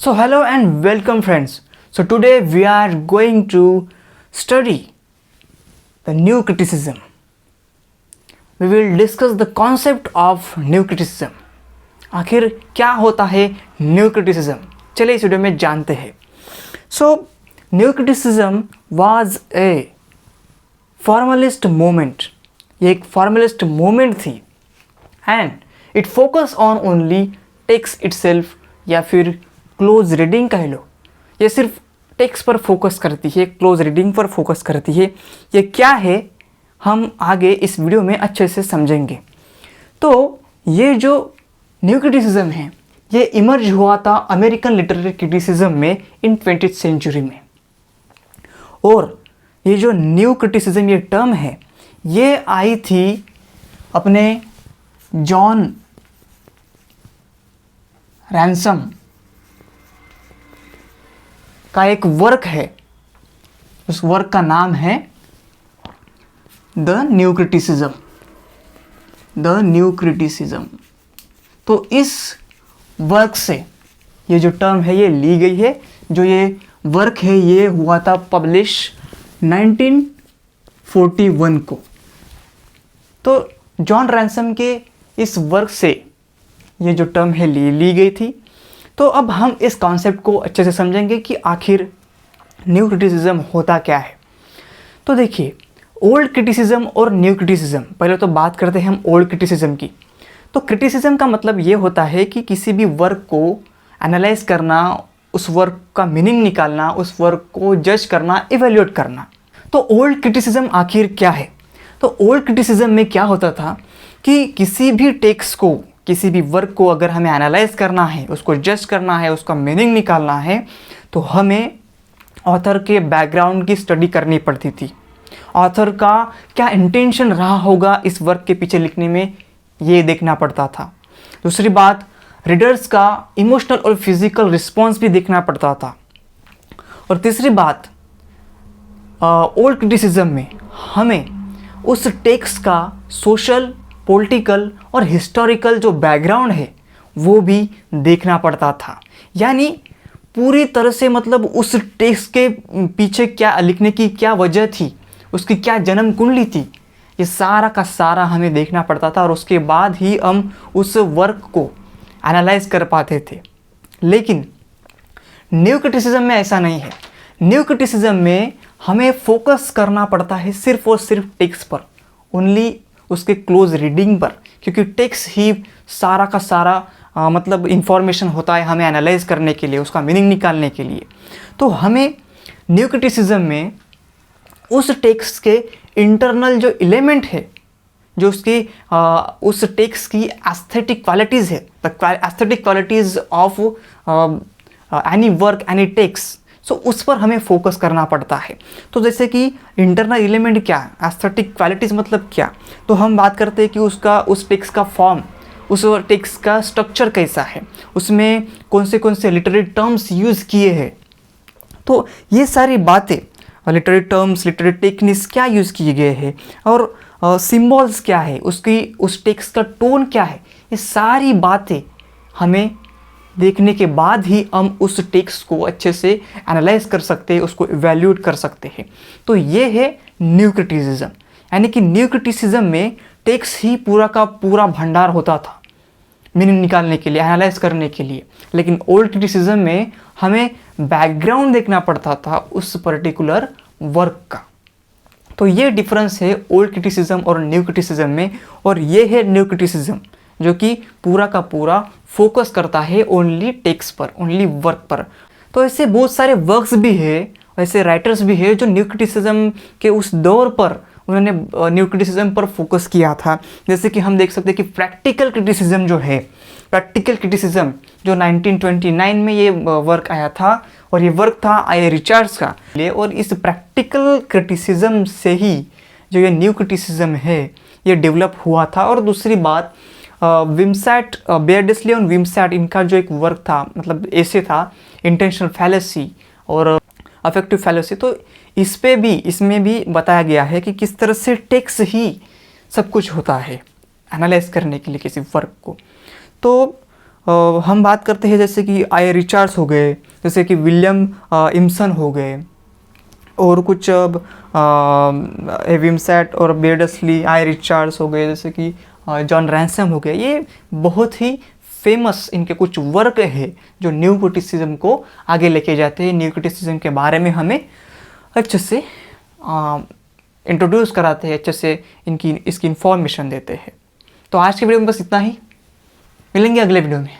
So hello and welcome friends. So today we are going to study the new criticism. We will discuss the concept of new criticism. आखिर क्या होता है new criticism, चलिए इस video में जानते हैं. So new criticism was a formalist movement. ये एक फॉर्मलिस्ट मूवमेंट थी and it focus on only text itself या फिर क्लोज रीडिंग कह लो. ये सिर्फ टेक्स्ट पर फोकस करती है, क्लोज रीडिंग पर फोकस करती है. ये क्या है हम आगे इस वीडियो में अच्छे से समझेंगे. तो ये जो न्यू क्रिटिसिज्म है ये इमर्ज हुआ था अमेरिकन लिटरेरी क्रिटिसिज्म में इन 20th सेंचुरी में. और ये जो न्यू क्रिटिसिज्म ये टर्म है ये आई थी अपने जॉन रैनसम का एक वर्क है. उस वर्क का नाम है the new criticism. The new criticism. तो इस वर्क से ये जो टर्म है ये ली गई है. जो ये वर्क है ये हुआ था पब्लिश 1941 को. तो जॉन रैनसम के इस वर्क से ये जो टर्म है ली गई थी. तो अब हम इस कॉन्सेप्ट को अच्छे से समझेंगे कि आखिर न्यू क्रिटिसिज्म होता क्या है. तो देखिए, ओल्ड क्रिटिसिज्म और न्यू क्रिटिसिज्म, पहले तो बात करते हैं हम ओल्ड क्रिटिसिज्म की. तो क्रिटिसिज्म का मतलब ये होता है कि किसी भी वर्क को एनालाइज करना, उस वर्क का मीनिंग निकालना, उस वर्क को जज करना, इवेल्यूएट करना. तो ओल्ड क्रिटिसिज्म आखिर क्या है. तो ओल्ड क्रिटिसिज्म में क्या होता था कि किसी भी टेक्स्ट को, किसी भी वर्क को अगर हमें एनालाइज करना है, उसको जज करना है, उसका मीनिंग निकालना है, तो हमें ऑथर के बैकग्राउंड की स्टडी करनी पड़ती थी. ऑथर का क्या इंटेंशन रहा होगा इस वर्क के पीछे लिखने में, ये देखना पड़ता था. दूसरी बात, रीडर्स का इमोशनल और फिजिकल रिस्पॉन्स भी देखना पड़ता था. और तीसरी बात, ओल्ड क्रिटिसिज्म में हमें उस टेक्स्ट का सोशल, पॉलिटिकल और हिस्टोरिकल जो बैकग्राउंड है वो भी देखना पड़ता था. यानी पूरी तरह से मतलब उस टेक्स्ट के पीछे क्या लिखने की क्या वजह थी, उसकी क्या जन्म कुंडली थी, ये सारा का सारा हमें देखना पड़ता था. और उसके बाद ही हम उस वर्क को एनालाइज कर पाते थे. लेकिन न्यू क्रिटिसिज्म में ऐसा नहीं है. न्यू क्रिटिसिज्म में हमें फोकस करना पड़ता है सिर्फ और सिर्फ टेक्स्ट पर, ओनली उसके क्लोज रीडिंग पर, क्योंकि टेक्स्ट ही सारा का सारा मतलब इंफॉर्मेशन होता है हमें एनालाइज करने के लिए, उसका मीनिंग निकालने के लिए. तो हमें न्यू क्रिटिसिज्म में उस टेक्स्ट के इंटरनल जो एलिमेंट है, जो उसकी उस टेक्स्ट की एस्थेटिक क्वालिटीज़ है, the aesthetic qualities of any work, any text, so उस पर हमें फोकस करना पड़ता है. तो जैसे कि इंटरनल एलिमेंट क्या है, एस्थेटिक क्वालिटीज़ मतलब क्या, तो हम बात करते हैं कि उसका, उस टेक्स्ट का फॉर्म, उस टेक्स्ट का स्ट्रक्चर कैसा है, उसमें कौन से लिटरेरी टर्म्स यूज़ किए हैं. तो ये सारी बातें, लिटरेरी टर्म्स, लिटरेरी टेक्निक्स क्या यूज़ किए गए हैं, और सिम्बॉल्स क्या है, उसकी उस टेक्स्ट का टोन क्या है, ये सारी बातें हमें देखने के बाद ही हम उस टेक्स्ट को अच्छे से एनालाइज कर सकते हैं, उसको इवैल्यूएट कर सकते हैं. तो ये है न्यू क्रिटिसिज्म. यानी कि न्यू क्रिटिसिज्म में टेक्स्ट ही पूरा का पूरा भंडार होता था मीनिंग निकालने के लिए, एनालाइज करने के लिए. लेकिन ओल्ड क्रिटिसिज्म में हमें बैकग्राउंड देखना पड़ता था उस पर्टिकुलर वर्क का. तो ये डिफरेंस है ओल्ड क्रिटिसिज्म और न्यू क्रिटिसिज्म में. और ये है न्यू क्रिटिसिज्म जो कि पूरा का पूरा फोकस करता है ओनली टेक्स्ट पर, ओनली वर्क पर. तो ऐसे बहुत सारे वर्क्स भी है, ऐसे राइटर्स भी है जो न्यू क्रिटिसिज्म के उस दौर पर उन्होंने न्यू क्रिटिसिज्म पर फोकस किया था. जैसे कि हम देख सकते हैं कि प्रैक्टिकल क्रिटिसिज्म जो है, प्रैक्टिकल क्रिटिसिज्म जो 1929 में ये वर्क आया था, और ये वर्क था आई रिचर्ड्स का. और इस प्रैक्टिकल क्रिटिसिज्म से ही जो ये न्यू क्रिटिसिज्म है ये डेवलप हुआ था. और दूसरी बात, विमसैट, बेयरडेसली और विमसैट, इनका जो एक वर्क था, मतलब ऐसे था, इंटेंशनल फैलेसी और अफेक्टिव फैलेसी. तो इसमें भी बताया गया है कि किस तरह से टेक्स्ट ही सब कुछ होता है एनालाइज करने के लिए किसी वर्क को. तो हम बात करते हैं जैसे कि आई रिचर्ड्स हो गए, जैसे कि विलियम इम्सन हो गए, और कुछ विमसेट और बेडसली, आई रिचर्ड्स हो गए, जैसे कि जॉन रैंसम हो गए। ये बहुत ही फेमस इनके कुछ वर्क है जो न्यू क्रिटिसिज्म को आगे लेके जाते हैं, न्यू क्रिटिसिज्म के बारे में हमें अच्छे से इंट्रोड्यूस कराते हैं, अच्छे से इसकी इन्फॉर्मेशन देते हैं। तो आज के वीडियो में बस इतना ही, मिलेंगे अगले वीडियो में।